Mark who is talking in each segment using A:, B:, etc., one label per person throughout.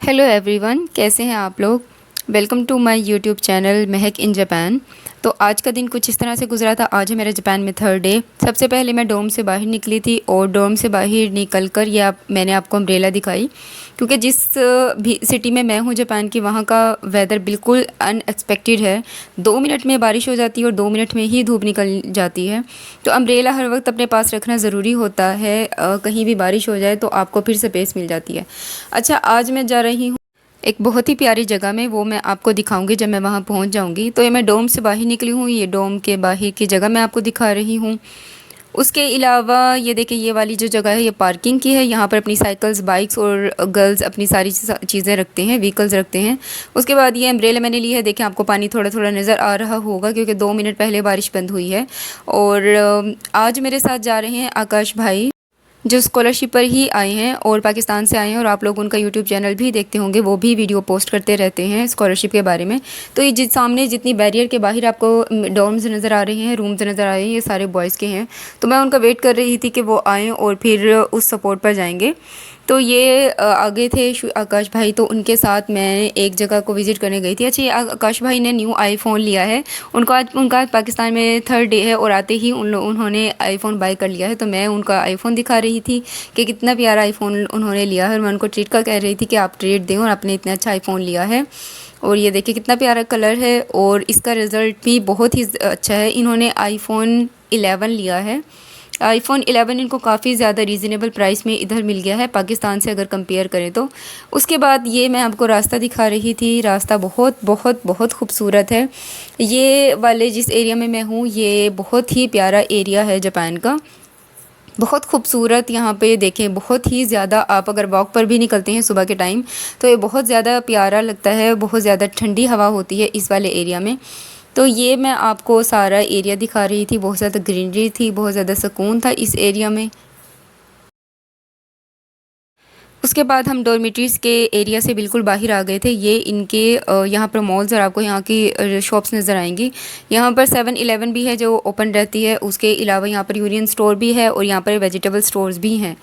A: Hello everyone, कैसे हैं आप लोग। Welcome to my YouTube channel Mahak in Japan. तो आज का दिन कुछ इस तरह से गुजरा था। आज है मेरा जापान में थर्ड डे। सबसे पहले मैं डोम से बाहर निकली थी और डोम से बाहर निकल कर मैंने आपको अम्ब्रेला दिखाई, क्योंकि जिस भी सिटी में मैं हूँ जापान की, वहाँ का वेदर बिल्कुल अनएक्सपेक्टेड है। 2 मिनट में बारिश हो जाती है और 2 मिनट में ही धूप निकल जाती है। तो अम्ब्रेला हर वक्त अपने पास रखना ज़रूरी होता है। कहीं भी बारिश हो जाए तो आपको फिर से स्पेस मिल जाती है। अच्छा, आज मैं जा रही हूँ एक बहुत ही प्यारी जगह में, वो मैं आपको दिखाऊंगी जब मैं वहाँ पहुँच जाऊँगी। तो ये मैं डोम से बाहर निकली हूँ, ये डोम के बाहर की जगह मैं आपको दिखा रही हूँ। उसके अलावा ये देखिए, ये वाली जो जगह है ये पार्किंग की है। यहाँ पर अपनी साइकिल्स, बाइक्स और गर्ल्स अपनी सारी चीज़ें रखते हैं, व्हीकल्स रखते हैं। उसके बाद ये अम्ब्रेला मैंने ली है। देखें, आपको पानी थोड़ा थोड़ा नज़र आ रहा होगा, क्योंकि 2 मिनट पहले बारिश बंद हुई है। और आज मेरे साथ जा रहे हैं आकाश भाई, जो स्कॉलरशिप पर ही आए हैं और पाकिस्तान से आए हैं। और आप लोग उनका यूट्यूब चैनल भी देखते होंगे, वो भी वीडियो पोस्ट करते रहते हैं स्कॉलरशिप के बारे में। तो ये सामने जितनी बैरियर के बाहर आपको डॉर्म्स नज़र आ रहे हैं, रूम्स नज़र आ रहे हैं, ये सारे बॉयज़ के हैं। तो मैं उनका वेट कर रही थी कि वो आएँ और फिर उस सपोर्ट पर जाएंगे। तो ये आगे थे आकाश भाई, तो उनके साथ मैं एक जगह को विज़िट करने गई थी। अच्छा, ये आकाश भाई ने न्यू आईफ़ोन लिया है। उनका पाकिस्तान में थर्ड डे है और आते ही उन्होंने आईफ़ोन बाय कर लिया है। तो मैं उनका आईफ़ोन दिखा रही थी कि कितना प्यारा आईफ़ोन उन्होंने लिया है, और मैं उनको ट्रीट का कह रही थी कि आप ट्रीट दें और आपने इतना अच्छा आईफ़ोन लिया है। और ये देखिए कितना प्यारा कलर है और इसका रिज़ल्ट भी बहुत ही अच्छा है। इन्होंने आईफ़ोन 11 लिया है। आईफ़ोन 11 इनको काफ़ी ज़्यादा रीज़नेबल प्राइस में इधर मिल गया है, पाकिस्तान से अगर कंपेयर करें तो। उसके बाद ये मैं आपको रास्ता दिखा रही थी। रास्ता बहुत बहुत बहुत खूबसूरत है। ये वाले जिस एरिया में मैं हूँ, ये बहुत ही प्यारा एरिया है जापान का, बहुत खूबसूरत। यहाँ पे देखें, बहुत ही ज़्यादा, आप अगर वॉक पर भी निकलते हैं सुबह के टाइम तो ये बहुत ज़्यादा प्यारा लगता है। बहुत ज़्यादा ठंडी हवा होती है इस वाले एरिया में। तो ये मैं आपको सारा एरिया दिखा रही थी। बहुत ज़्यादा ग्रीनरी थी, बहुत ज़्यादा सुकून था इस एरिया में। उसके बाद हम डॉर्मेट्रीज़ के एरिया से बिल्कुल बाहर आ गए थे। ये इनके यहाँ पर मॉल्स और आपको यहाँ की शॉप्स नज़र आएंगी। यहाँ पर 7-Eleven भी है जो ओपन रहती है। उसके अलावा यहाँ पर यूनियन स्टोर भी है और यहाँ पर वेजिटेबल स्टोर्स भी हैं।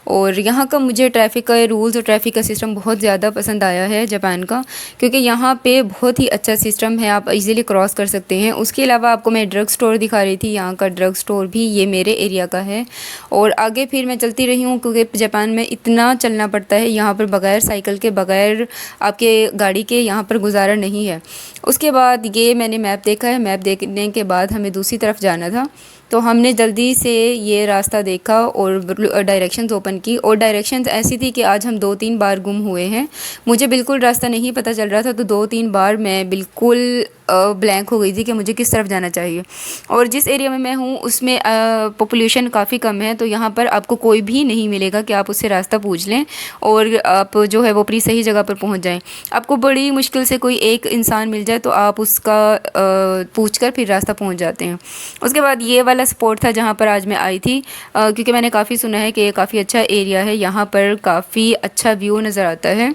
A: और यहाँ का मुझे ट्रैफ़िक का रूल्स और ट्रैफ़िक का सिस्टम बहुत ज़्यादा पसंद आया है जापान का, क्योंकि यहाँ पे बहुत ही अच्छा सिस्टम है, आप इजीली क्रॉस कर सकते हैं। उसके अलावा आपको मैं ड्रग स्टोर दिखा रही थी। यहाँ का ड्रग स्टोर भी ये मेरे एरिया का है। और आगे फिर मैं चलती रही हूँ, क्योंकि जापान में इतना चलना पड़ता है। यहाँ पर बग़ैर साइकिल के, बग़ैर आपके गाड़ी के यहाँ पर गुजारा नहीं है। उसके बाद ये मैंने मैप देखा है। मैप देखने के बाद हमें दूसरी तरफ जाना था, तो हमने जल्दी से ये रास्ता देखा और डायरेक्शंस ओपन की। और डायरेक्शंस ऐसी थी कि आज हम 2-3 बार गुम हुए हैं। मुझे बिल्कुल रास्ता नहीं पता चल रहा था, तो 2-3 बार मैं बिल्कुल ब्लैंक हो गई थी कि मुझे किस तरफ जाना चाहिए। और जिस एरिया में मैं हूँ उसमें पॉपुलेशन काफ़ी कम है, तो यहाँ पर आपको कोई भी नहीं मिलेगा कि आप उससे रास्ता पूछ लें और आप जो है वो अपनी सही जगह पर पहुँच जाएँ। आपको बड़ी मुश्किल से कोई एक इंसान मिल जाए तो आप उसका पूछ कर फिर रास्ता पहुँच जाते हैं। उसके बाद ये वाला स्पॉट था जहाँ पर आज मैं आई थी, क्योंकि मैंने काफ़ी सुना है कि ये काफ़ी अच्छा एरिया है, यहाँ पर काफ़ी अच्छा व्यू नज़र आता है।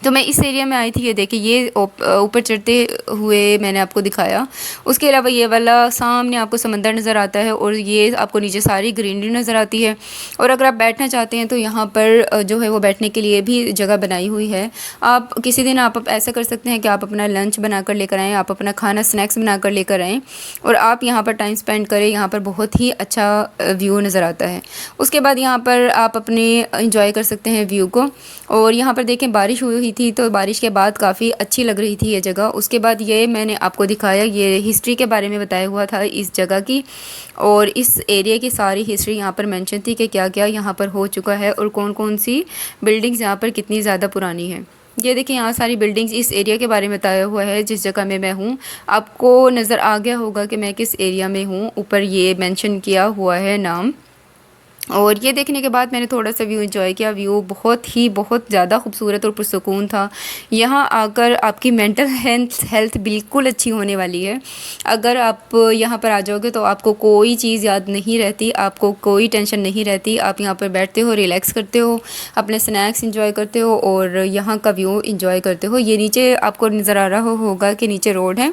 A: तो मैं इस एरिया में आई थी। ये देखिए, ये ऊपर चढ़ते हुए मैंने आपको दिखाया। उसके अलावा ये वाला सामने आपको समंदर नज़र आता है और ये आपको नीचे सारी ग्रीनरी नज़र आती है। और अगर आप बैठना चाहते हैं तो यहाँ पर जो है वो बैठने के लिए भी जगह बनाई हुई है। आप किसी दिन आप ऐसा कर सकते हैं कि आप अपना लंच बना कर लेकर आएँ, आप अपना खाना स्नैक्स बना कर लेकर आएँ और आप यहाँ पर टाइम स्पेंड करें। यहाँ पर बहुत ही अच्छा व्यू नज़र आता है। उसके बाद यहाँ पर आप अपने इंजॉय कर सकते हैं व्यू को। और यहाँ पर देखें, बारिश हुई थी, तो बारिश के बाद काफ़ी अच्छी लग रही थी ये जगह। उसके बाद ये मैंने आपको दिखाया, ये हिस्ट्री के बारे में बताया हुआ था इस जगह की, और इस एरिया की सारी हिस्ट्री यहाँ पर मेंशन थी कि क्या क्या यहाँ पर हो चुका है और कौन कौन सी बिल्डिंग्स यहाँ पर कितनी ज़्यादा पुरानी है। ये देखिए, यहाँ सारी बिल्डिंग्स इस एरिया के बारे में बताया हुआ है जिस जगह में मैं हूँ। आपको नज़र आ गया होगा कि मैं किस एरिया में हूँ, ऊपर ये मेंशन किया हुआ है नाम। और ये देखने के बाद मैंने थोड़ा सा व्यू एंजॉय किया। व्यू बहुत ही बहुत ज़्यादा खूबसूरत और पुरसुकून था। यहाँ आकर आपकी मेंटल हेल्थ बिल्कुल अच्छी होने वाली है। अगर आप यहाँ पर आ जाओगे तो आपको कोई चीज़ याद नहीं रहती, आपको कोई टेंशन नहीं रहती। आप यहाँ पर बैठते हो, रिलैक्स करते हो, अपने स्नैक्स इंजॉय करते हो और यहाँ का व्यू इंजॉय करते हो। ये नीचे आपको नज़र आ रहा होगा कि नीचे रोड है